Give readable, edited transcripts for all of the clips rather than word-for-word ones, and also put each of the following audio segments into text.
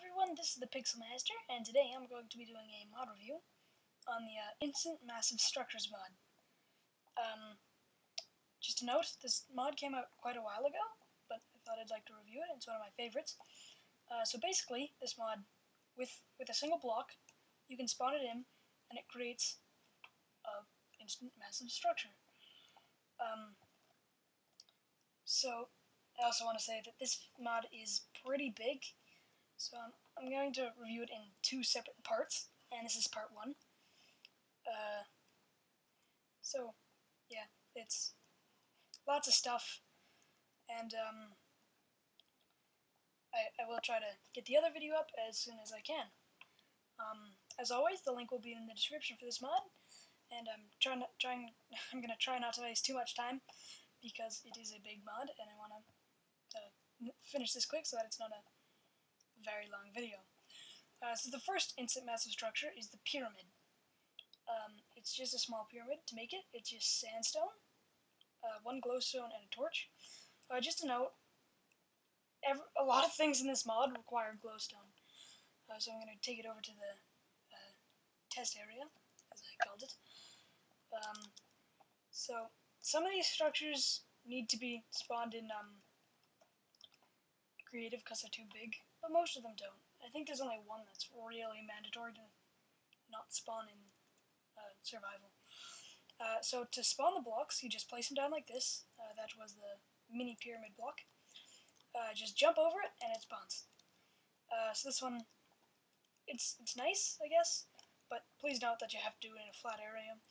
everyone, this is the Pixel Master, and today I'm going to be doing a mod review on the Instant Massive Structures mod. Just a note, this mod came out quite a while ago, but I thought I'd like to review it. It's one of my favorites. So basically, this mod, with a single block, you can spawn it in, and it creates an instant massive structure. So I also want to say that this mod is pretty big. So I'm going to review it in two separate parts, and this is part one. So yeah, it's lots of stuff, and I will try to get the other video up as soon as I can. As always, the link will be in the description for this mod, and I'm gonna try not to waste too much time because it is a big mod, and I want to finish this quick so that it's not a very long video. So the first instant massive structure is the pyramid. It's just a small pyramid. To make it, it's just sandstone, one glowstone, and a torch. Just a note, a lot of things in this mod require glowstone. So I'm going to take it over to the test area, as I called it. So some of these structures need to be spawned in creative because they're too big, but most of them don't. I think there's only one that's really mandatory to not spawn in survival. So to spawn the blocks, you just place them down like this. That was the mini pyramid block. Just jump over it and it spawns. So this one, it's nice, I guess, but please note that you have to do it in a flat area.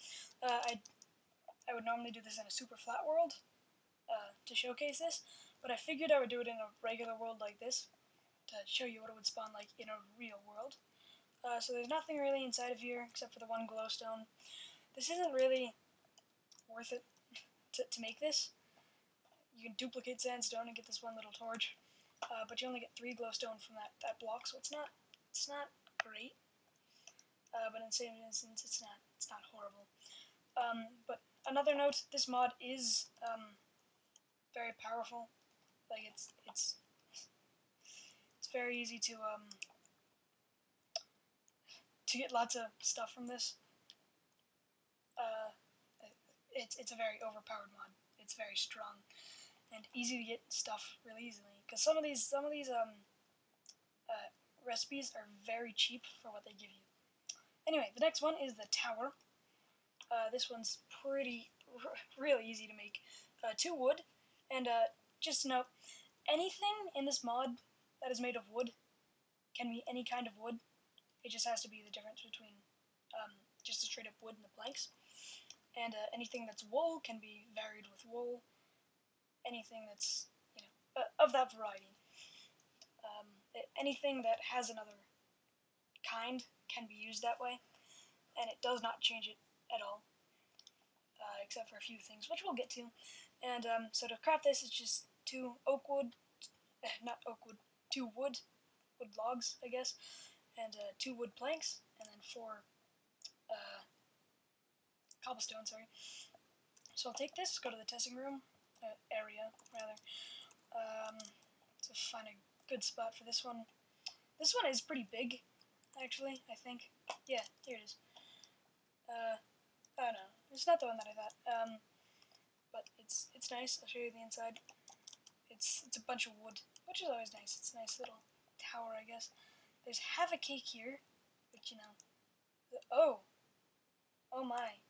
I would normally do this in a super flat world to showcase this, but I figured I would do it in a regular world like this to show you what it would spawn like in a real world. So there's nothing really inside of here except for the one glowstone. This isn't really worth it to make this. You can duplicate sandstone and get this one little torch, but you only get 3 glowstone from that block, so it's not great. But in the same instance, it's not horrible. But another note: this mod is very powerful. Like it's very easy to get lots of stuff from this. It's a very overpowered mod. It's very strong and easy to get stuff really easily. Because some of these recipes are very cheap for what they give you. Anyway, the next one is the tower. This one's really easy to make. 2 wood, and just to note, anything in this mod that is made of wood can be any kind of wood. It just has to be the difference between just a straight up wood and the planks. And anything that's wool can be varied with wool. Anything that's, of that variety. Anything that has another kind can be used that way, and it does not change it at all, except for a few things, which we'll get to. And so to craft this, it's just 2 2 wood logs, I guess, and 2 wood planks, and then 4 cobblestone, sorry. So I'll take this, go to the testing room, area, rather, to find a good spot for this one. This one is pretty big, actually, I think. Yeah, here it is. Oh no, it's not the one that I thought, but it's nice. I'll show you the inside. It's a bunch of wood, which is always nice. It's a nice little tower, I guess. There's half a cake here, which, oh my.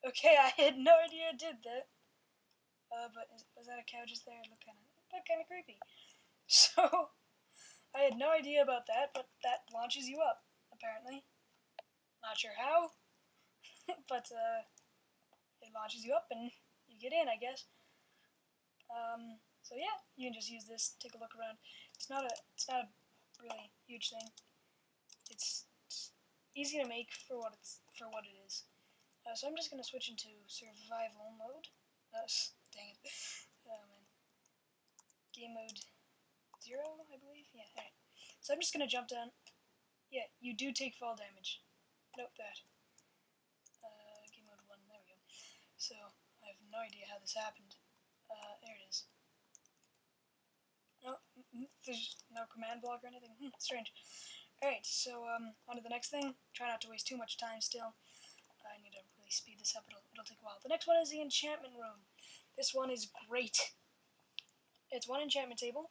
Okay, I had no idea it did that. But was that a cow just there? It looked kind of creepy. So, I had no idea about that, but that launches you up, apparently. Not sure how, but it launches you up and you get in, I guess. So yeah, you can just use this, take a look around. It's not a really huge thing. It's easy to make for what it is. So I'm just gonna switch into survival mode. Dang it. Oh man. Game mode 0, I believe. Yeah. Alright. So I'm just gonna jump down. Yeah, you do take fall damage. Note that. Game mode 1. There we go. So I have no idea how this happened. There it is. No, There's no command block or anything. Strange. Alright, so on to the next thing. Try not to waste too much time still. I need to really speed this up. It'll take a while. The next one is the enchantment room. This one is great. It's one enchantment table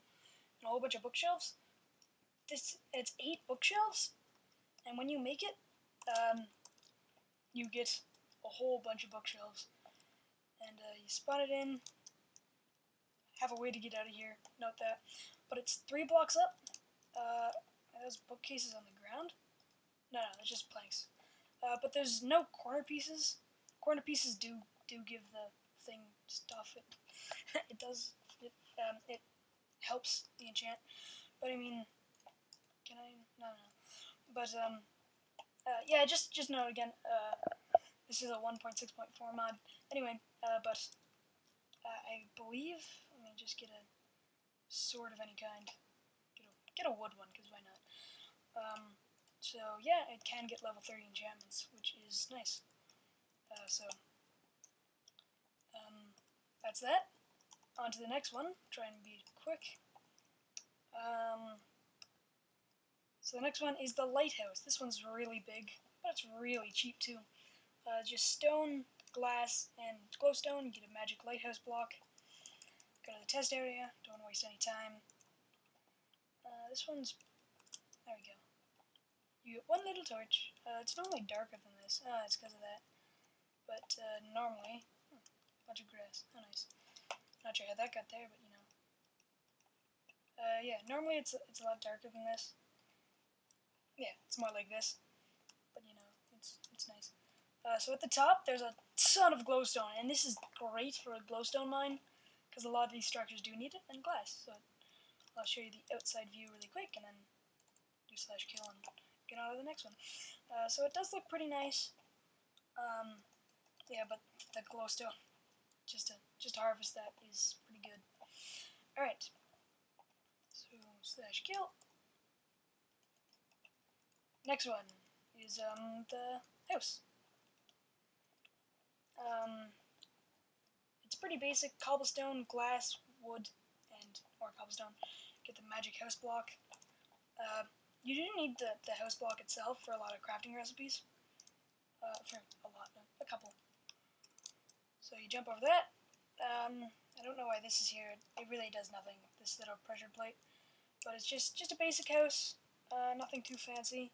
and a whole bunch of bookshelves. It's 8 bookshelves, and when you make it, you get a whole bunch of bookshelves. And you spawn it in. Have a way to get out of here. Note that. But it's 3 blocks up. Those bookcases on the ground? No, it's just planks. But there's no corner pieces. Corner pieces do give the thing stuff. It does. It helps the enchant. But I mean, can I? No. But yeah, just note again. This is a 1.6.4 mod. Anyway, but I believe. Let me just get a sword of any kind. Get a wood one, because why not? So yeah, it can get level 30 enchantments, which is nice. That's that. On to the next one. Try and be quick. So the next one is the lighthouse. This one's really big, but it's really cheap too. Just stone, glass, and glowstone. You get a magic lighthouse block. Go to the test area. Don't want to waste any time. This one's... There we go. You get one little torch. It's normally darker than this. It's because of that. But normally... bunch of grass. Oh, nice. Not sure how that got there, but you know. Yeah, normally it's a lot darker than this. Yeah, it's more like this. But you know, it's nice. So at the top, there's a ton of glowstone, and this is great for a glowstone mine, because a lot of these structures do need it, and glass. So I'll show you the outside view really quick, and then do /kill and get on to the next one. So it does look pretty nice. Yeah, but the glowstone, just to harvest that is pretty good. All right. So /kill. Next one is the house. It's pretty basic: cobblestone, glass, wood, or cobblestone. Get the magic house block. You do need the house block itself for a lot of crafting recipes. A couple. So you jump over that. I don't know why this is here. It really does nothing. This little pressure plate, but it's just a basic house. Nothing too fancy,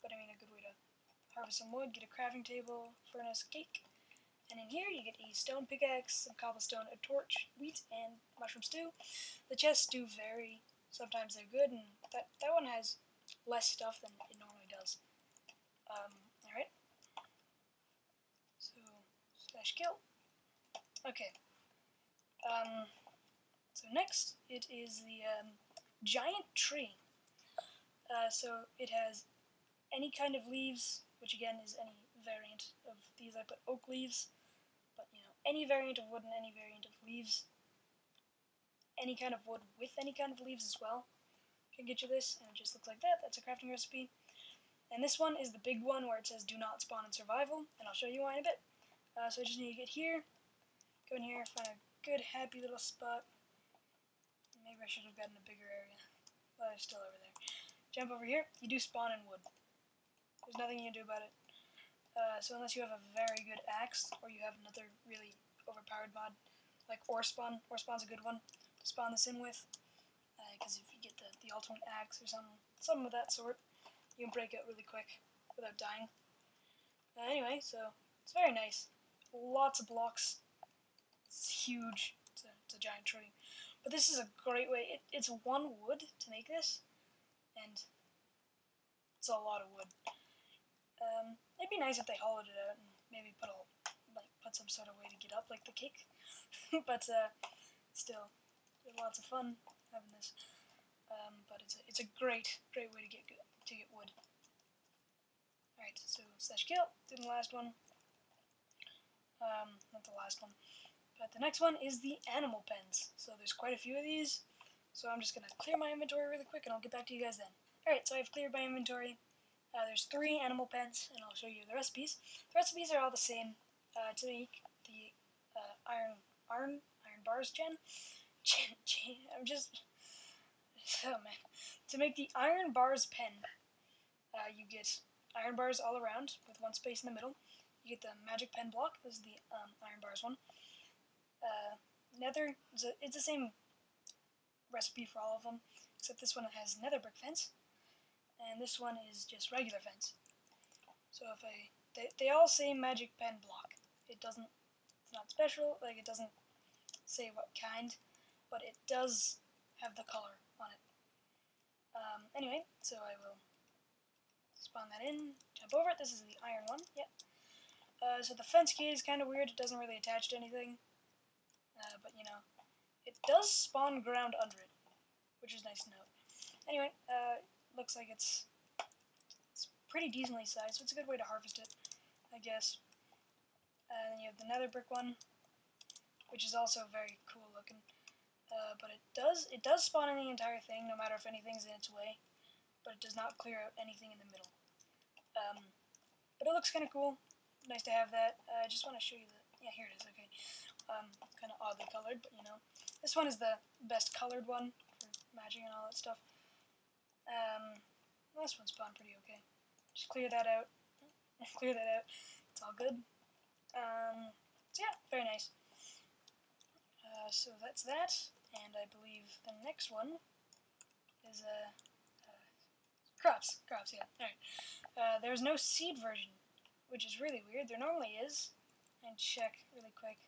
but I mean a good way to harvest some wood, get a crafting table, furnace, cake. And in here you get a stone pickaxe, some cobblestone, a torch, wheat, and mushroom stew. The chests do vary. Sometimes they're good, and that one has less stuff than it normally does. Alright. So, /kill. Okay. So next, it is the giant tree. So it has any kind of leaves, which again is any variant of these. I put oak leaves, but you know, any variant of wood and any variant of leaves. Any kind of wood with any kind of leaves as well can get you this, and it just looks like that. That's a crafting recipe. And this one is the big one where it says do not spawn in survival, and I'll show you why in a bit. So I just need to get here, go in here, find a good happy little spot. Maybe I should have gotten a bigger area, but it's still over there. Jump over here. You do spawn in wood. There's nothing you can do about it. So unless you have a very good axe, or you have another really overpowered mod, like ore spawn's a good one to spawn this in with, because if you get the ultimate axe or something of that sort, you can break it really quick without dying. Anyway, so it's very nice. Lots of blocks. It's huge. It's a giant tree. But this is a great way. It's 1 wood to make this, and it's a lot of wood. It'd be nice if they hollowed it out and maybe put some sort of way to get up, like the cake. But still, there's lots of fun having this. But it's a great way to get wood. Alright, so /kill. Did the last one. Not the last one. But the next one is the animal pens. So there's quite a few of these. So I'm just going to clear my inventory really quick and I'll get back to you guys then. Alright, so I've cleared my inventory. There's 3 animal pens, and I'll show you the recipes. The recipes are all the same. To make the iron bars gen. I'm just... Oh man. To make the iron bars pen, you get iron bars all around with one space in the middle. You get the magic pen block. This is the iron bars one. Nether, it's the same recipe for all of them, except this one has nether brick fence, and this one is just regular fence. So if they all say magic pen block. It's not special, like it doesn't say what kind, but it does have the color on it. Anyway, so I will spawn that in, jump over it. This is the iron one, yep. So the fence key is kind of weird. It doesn't really attach to anything, but you know, it does spawn ground under it, which is nice to note. Anyway, looks like it's pretty decently sized, so it's a good way to harvest it, I guess. Then you have the nether brick one, which is also very cool looking. But it does spawn in the entire thing, no matter if anything's in its way, but it does not clear out anything in the middle. But it looks kind of cool. Nice to have that. I just want to show you yeah, here it is, okay. Kind of oddly colored, but you know. This one is the best colored one for magic and all that stuff. This one spawned pretty okay. Just clear that out. Clear that out. It's all good. So yeah, very nice. So that's that, and I believe the next one is crops, yeah, alright. There's no seed version, which is really weird. There normally is, and check really quick.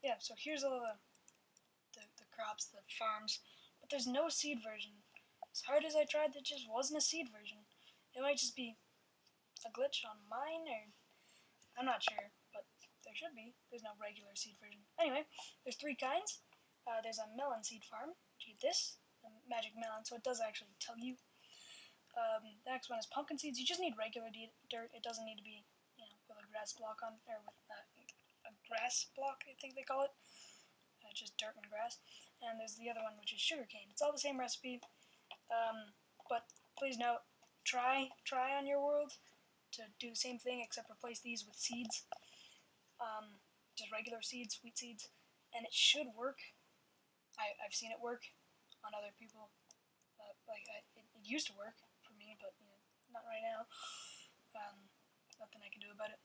Yeah, so here's all the crops, the farms, but there's no seed version. As hard as I tried, there just wasn't a seed version. It might just be a glitch on mine, or I'm not sure, but there should be. There's no regular seed version. Anyway, there's 3 kinds. There's a melon seed farm, which you get this, the magic melon, so it does actually tell you. The next one is pumpkin seeds. You just need regular dirt. It doesn't need to be, you know, with a grass block on, or with a grass block, I think they call it. Just dirt and grass. And there's the other one, which is sugarcane. It's all the same recipe, but please note, try on your world to do the same thing, except replace these with seeds. Just regular seeds, wheat seeds, and it should work. I've seen it work on other people. It used to work for me, but you know, not right now. Nothing I can do about it.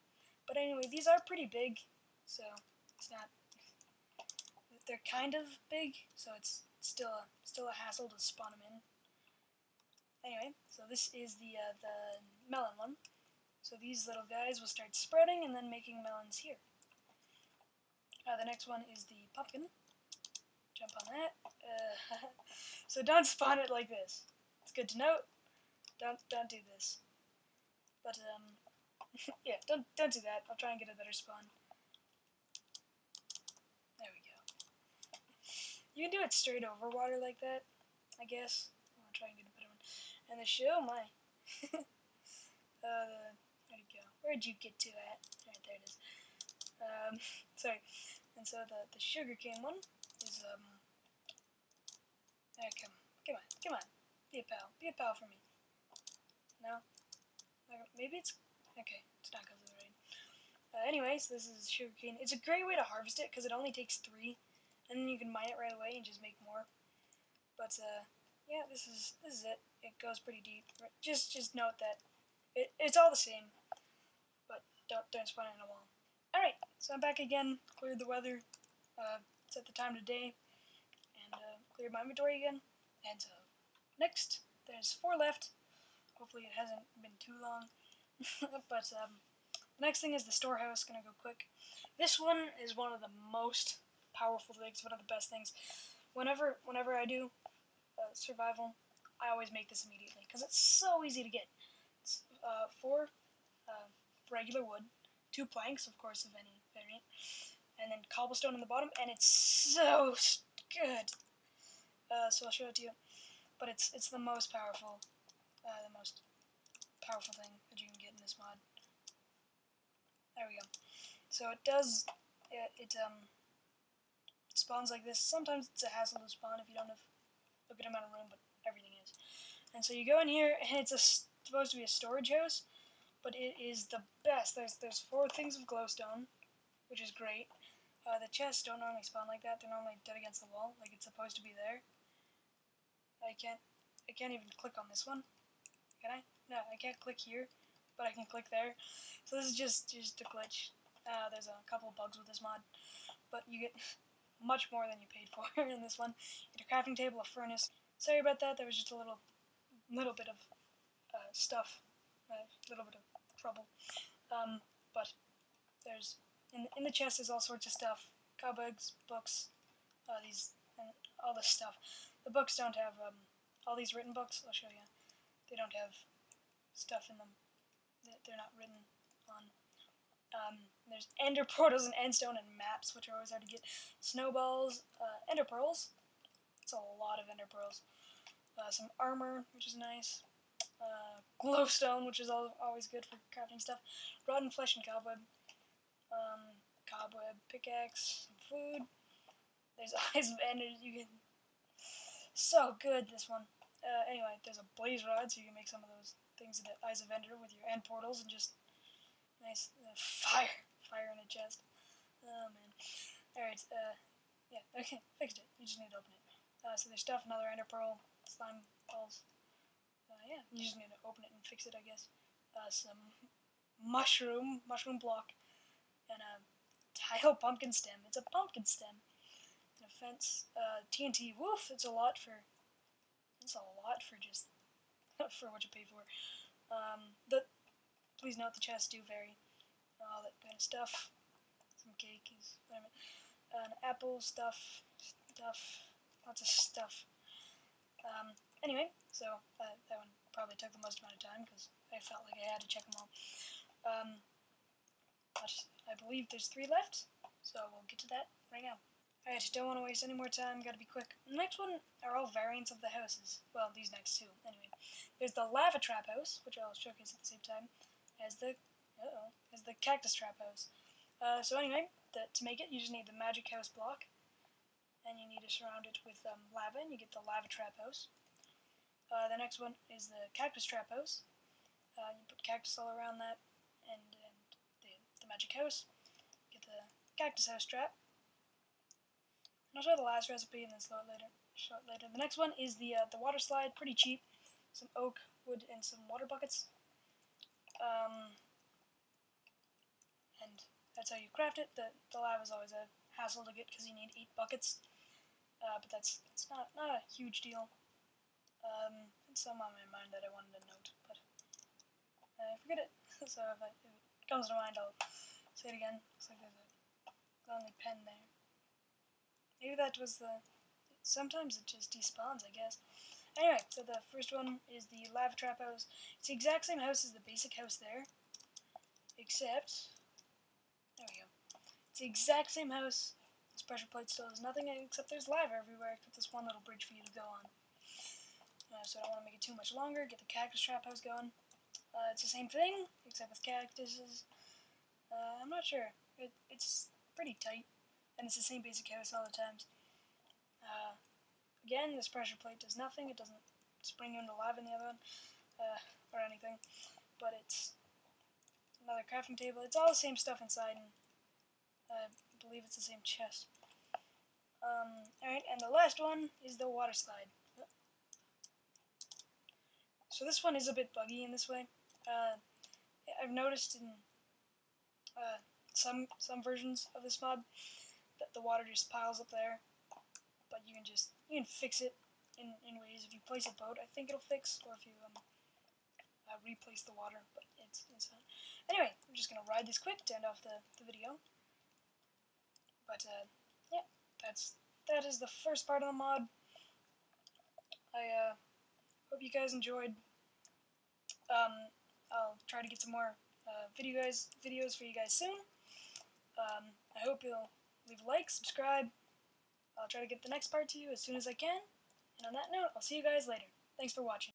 But anyway, these are pretty big, so it's not. They're kind of big, so it's still a hassle to spawn them in. Anyway, so this is the melon one. So these little guys will start spreading and then making melons here. The next one is the pumpkin. Jump on that. So don't spawn it like this. It's good to note. Don't do this. But yeah, don't do that. I'll try and get a better spawn. There we go. You can do it straight over water like that, I guess. I'll try and get a better one. And the show, my. Where'd it go? Where'd you get to at? Alright, there it is. Sorry. And so the sugarcane one is come on. Be a pal for me. No? Maybe it's okay, it's not because of the rain. Anyways, this is sugarcane. It's a great way to harvest it because it only takes 3, and then you can mine it right away and just make more. But yeah, this is it. It goes pretty deep. Just note that it's all the same, but don't spawn it in a wall. Alright, so I'm back again, cleared the weather, set the time to day, and cleared my inventory again. And so, next, there's 4 left. Hopefully it hasn't been too long. But the next thing is the storehouse, gonna go quick. This one is one of the most powerful things, one of the best things. Whenever I do survival, I always make this immediately, because it's so easy to get. It's 4 regular wood, 2 planks, of course, of any variant, and then cobblestone on the bottom, and it's so good. So I'll show it to you. But it's the most powerful thing that you can get in this mod. There we go. So it does, it spawns like this. Sometimes it's a hassle to spawn if you don't have a good amount of room, but everything is. And so you go in here, and it's supposed to be a storage house, but it is the best. There's 4 things of glowstone, which is great. The chests don't normally spawn like that. They're normally dead against the wall, like it's supposed to be there. I can't even click on this one. Can I? No, I can't click here, but I can click there. So this is just a glitch. There's a couple of bugs with this mod, but you get much more than you paid for in this one. You get a crafting table, a furnace. Sorry about that. There was just a little bit of stuff, a little bit of trouble. But there's in the chest. There's all sorts of stuff: cobwebs, books, these and all this stuff. The books don't have all these written books. I'll show you. They don't have stuff in them. They're not written on. There's ender portals and endstone and maps, which are always hard to get. Snowballs, ender pearls. It's a lot of ender pearls. Some armor, which is nice. Glowstone, which is always good for crafting stuff. Rotten flesh and cobweb. Cobweb pickaxe. Some food. There's eyes of ender. You can. So good, this one. Anyway, there's a blaze rod, so you can make some of those things in the eyes of ender with your end portals and just nice fire in a chest. Oh man. Alright, yeah, okay, fixed it. You just need to open it. So there's stuff, another ender pearl, slime balls. Yeah, you just need to open it and fix it, I guess. Some mushroom block, and a tile pumpkin stem. It's a pumpkin stem. And a fence. TNT. Woof! It's a lot for just for what you pay for. Please note the chests do vary. All that kind of stuff. Some cake is an apple stuff, lots of stuff. Anyway, so that one probably took the most amount of time because I felt like I had to check them all. But I believe there's 3 left, so we'll get to that right now. Alright, don't want to waste any more time, gotta be quick. The next one are all variants of the houses. Well, these next 2, anyway. There's the lava trap house, which I'll showcase at the same time, as the cactus trap house. So anyway, to make it, you just need the magic house block, and you need to surround it with lava, and you get the lava trap house. The next one is the cactus trap house. You put cactus all around that, and the magic house. Get the cactus house trap. And I'll show the last recipe and then show it later. The next one is the water slide, pretty cheap. Some oak, wood, and some water buckets. And that's how you craft it. The lava is always a hassle to get because you need 8 buckets. But it's not a huge deal. It's some on my mind that I wanted to note, but I forget it. So if it comes to mind, I'll say it again. Looks like there's a lonely pen there. Maybe that was sometimes it just despawns, I guess. Anyway, so the first one is the lava trap house. It's the exact same house as the basic house there, except, there we go. It's the exact same house. This pressure plate still has nothing, except there's lava everywhere, except this one little bridge for you to go on. So I don't want to make it too much longer. Get the cactus trap house going. It's the same thing, except with cactuses. I'm not sure. It's pretty tight, and it's the same basic house all the times. Again, this pressure plate does nothing. It doesn't spring into lava in the other one, or anything. But it's another crafting table. It's all the same stuff inside, and I believe it's the same chest. Alright, and the last one is the water slide. So this one is a bit buggy in this way. I've noticed in some versions of this mod that the water just piles up there, but you can fix it in ways. If you place a boat, I think it'll fix, or if you replace the water. But it's not. Anyway, I'm just gonna ride this quick to end off the video. But yeah, that is the first part of the mod. I hope you guys enjoyed. I'll try to get some more videos for you guys soon. I hope you'll leave a like, subscribe. I'll try to get the next part to you as soon as I can. And on that note, I'll see you guys later. Thanks for watching.